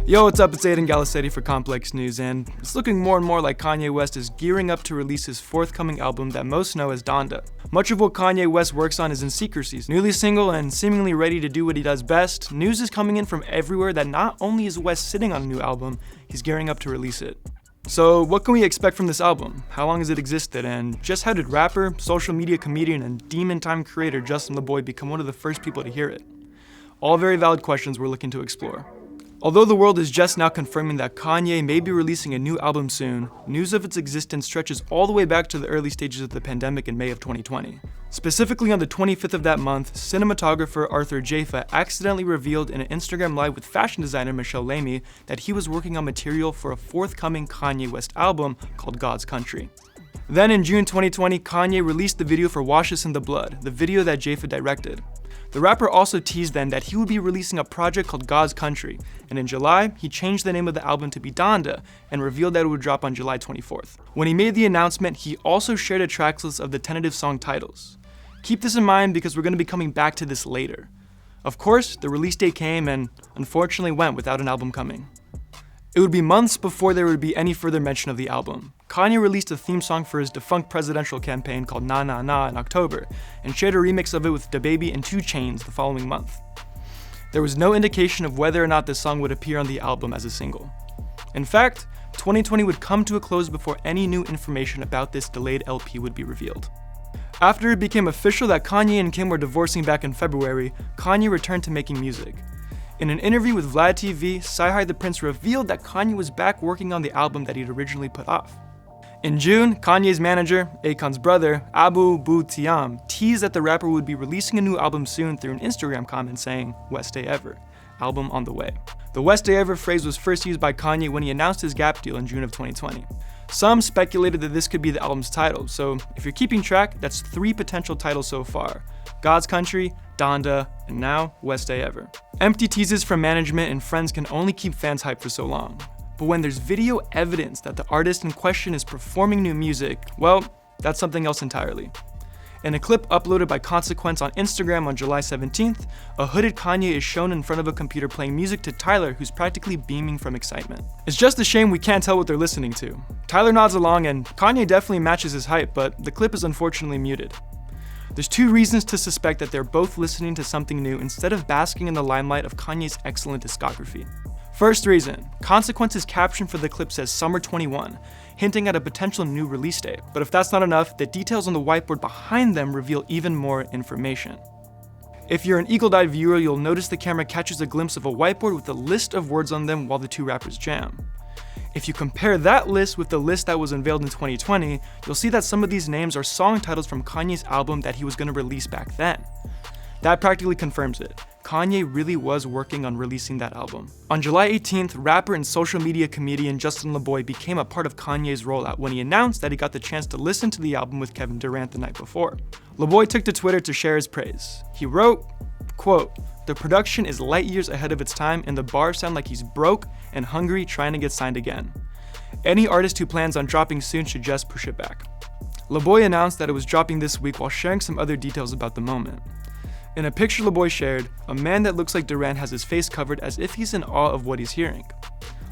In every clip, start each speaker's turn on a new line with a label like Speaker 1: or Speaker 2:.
Speaker 1: Yo, what's up? It's Aiden Galicetti for Complex News, and it's looking more and more like Kanye West is gearing up to release his forthcoming album that most know as Donda. Much of what Kanye West works on is in secrecy. Newly single and seemingly ready to do what he does best, news is coming in from everywhere that not only is West sitting on a new album, he's gearing up to release it. So what can we expect from this album? How long has it existed? And just how did rapper, social media comedian, and demon time creator Justin LaBoy become one of the first people to hear it? All very valid questions we're looking to explore. Although the world is just now confirming that Kanye may be releasing a new album soon, news of its existence stretches all the way back to the early stages of the pandemic in May of 2020. Specifically on the 25th of that month, cinematographer Arthur Jaffa accidentally revealed in an Instagram Live with fashion designer Michelle Lamy that he was working on material for a forthcoming Kanye West album called God's Country. Then in June 2020, Kanye released the video for Wash Us in the Blood, the video that Jaffa directed. The rapper also teased then that he would be releasing a project called God's Country, and in July, he changed the name of the album to be Donda and revealed that it would drop on July 24th. When he made the announcement, he also shared a track list of the tentative song titles. Keep this in mind because we're going to be coming back to this later. Of course, the release date came and unfortunately went without an album coming. It would be months before there would be any further mention of the album. Kanye released a theme song for his defunct presidential campaign called Na Na Na in October, and shared a remix of it with DaBaby and 2 Chainz the following month. There was no indication of whether or not this song would appear on the album as a single. In fact, 2020 would come to a close before any new information about this delayed LP would be revealed. After it became official that Kanye and Kim were divorcing back in February, Kanye returned to making music. In an interview with Vlad TV, Sci-Hi the Prince revealed that Kanye was back working on the album that he'd originally put off. In June, Kanye's manager, Akon's brother, Abu Butiam, teased that the rapper would be releasing a new album soon through an Instagram comment saying, "West Day Ever, album on the way." The West Day Ever phrase was first used by Kanye when he announced his Gap deal in June of 2020. Some speculated that this could be the album's title, so if you're keeping track, that's 3 potential titles so far: God's Country, Donda, and now West Day Ever. Empty teases from management and friends can only keep fans hyped for so long. But when there's video evidence that the artist in question is performing new music, well, that's something else entirely. In a clip uploaded by Consequence on Instagram on July 17th, a hooded Kanye is shown in front of a computer playing music to Tyler, who's practically beaming from excitement. It's just a shame we can't tell what they're listening to. Tyler nods along and Kanye definitely matches his hype, but the clip is unfortunately muted. There's 2 reasons to suspect that they're both listening to something new instead of basking in the limelight of Kanye's excellent discography. First reason, Consequence's caption for the clip says Summer 21, hinting at a potential new release date. But if that's not enough, the details on the whiteboard behind them reveal even more information. If you're an eagle-eyed viewer, you'll notice the camera catches a glimpse of a whiteboard with a list of words on them while the 2 rappers jam. If you compare that list with the list that was unveiled in 2020, you'll see that some of these names are song titles from Kanye's album that he was going to release back then. That practically confirms it. Kanye really was working on releasing that album. On July 18th, rapper and social media comedian Justin LaBoy became a part of Kanye's rollout when he announced that he got the chance to listen to the album with Kevin Durant the night before. LaBoy took to Twitter to share his praise. He wrote, quote, "The production is light years ahead of its time and the bars sound like he's broke and hungry trying to get signed again. Any artist who plans on dropping soon should just push it back." LaBoy announced that it was dropping this week while sharing some other details about the moment. In a picture LaBoy shared, a man that looks like Durant has his face covered as if he's in awe of what he's hearing.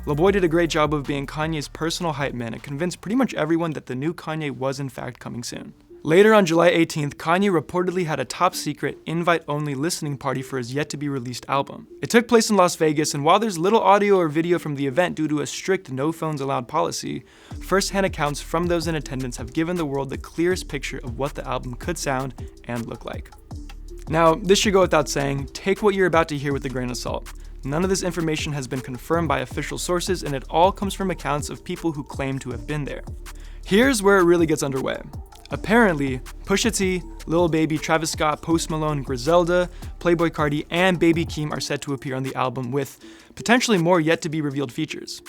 Speaker 1: LaBoy did a great job of being Kanye's personal hype man and convinced pretty much everyone that the new Kanye was in fact coming soon. Later on July 18th, Kanye reportedly had a top-secret, invite-only listening party for his yet-to-be-released album. It took place in Las Vegas, and while there's little audio or video from the event due to a strict no-phones-allowed policy, first-hand accounts from those in attendance have given the world the clearest picture of what the album could sound and look like. Now, this should go without saying, take what you're about to hear with a grain of salt. None of this information has been confirmed by official sources, and it all comes from accounts of people who claim to have been there. Here's where it really gets underway. Apparently, Pusha T, Lil Baby, Travis Scott, Post Malone, Griselda, Playboi Carti, and Baby Keem are set to appear on the album with potentially more yet-to-be-revealed features.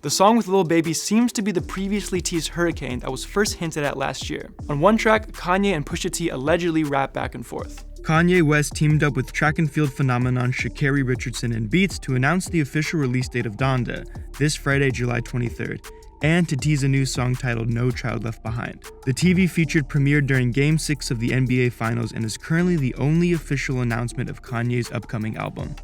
Speaker 1: The song with Lil Baby seems to be the previously teased Hurricane that was first hinted at last year. On one track, Kanye and Pusha T allegedly rap back and forth. Kanye West teamed up with track and field phenomenon Sha'Carri Richardson and Beats to announce the official release date of Donda, this Friday, July 23rd, and to tease a new song titled No Child Left Behind. The TV feature premiered during Game 6 of the NBA Finals and is currently the only official announcement of Kanye's upcoming album.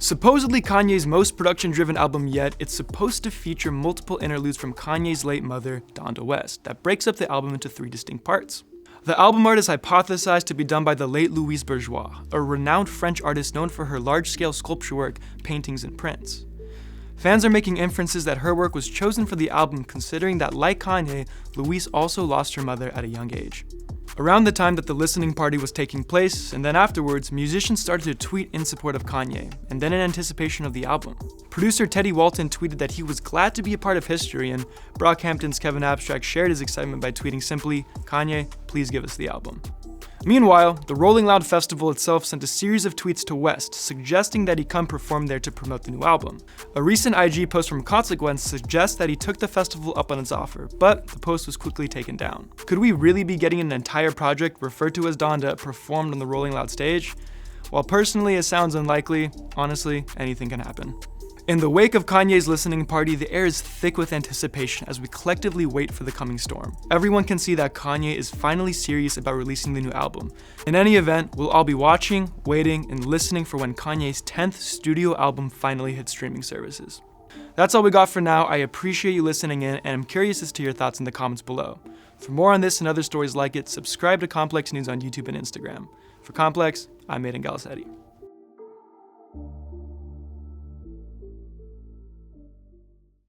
Speaker 1: Supposedly Kanye's most production-driven album yet, it's supposed to feature multiple interludes from Kanye's late mother, Donda West, that breaks up the album into 3 distinct parts. The album art is hypothesized to be done by the late Louise Bourgeois, a renowned French artist known for her large-scale sculpture work, paintings, and prints. Fans are making inferences that her work was chosen for the album considering that, like Kanye, Louise also lost her mother at a young age. Around the time that the listening party was taking place, and then afterwards, musicians started to tweet in support of Kanye, and then in anticipation of the album. Producer Teddy Walton tweeted that he was glad to be a part of history, and Brockhampton's Kevin Abstract shared his excitement by tweeting simply, "Kanye, please give us the album." Meanwhile, the Rolling Loud Festival itself sent a series of tweets to West, suggesting that he come perform there to promote the new album. A recent IG post from Consequence suggests that he took the festival up on its offer, but the post was quickly taken down. Could we really be getting an entire project referred to as Donda performed on the Rolling Loud stage? While personally it sounds unlikely, honestly, anything can happen. In the wake of Kanye's listening party, the air is thick with anticipation as we collectively wait for the coming storm. Everyone can see that Kanye is finally serious about releasing the new album. In any event, we'll all be watching, waiting, and listening for when Kanye's 10th studio album finally hits streaming services. That's all we got for now. I appreciate you listening in, and I'm curious as to your thoughts in the comments below. For more on this and other stories like it, subscribe to Complex News on YouTube and Instagram. For Complex, I'm Aiden Galisetti.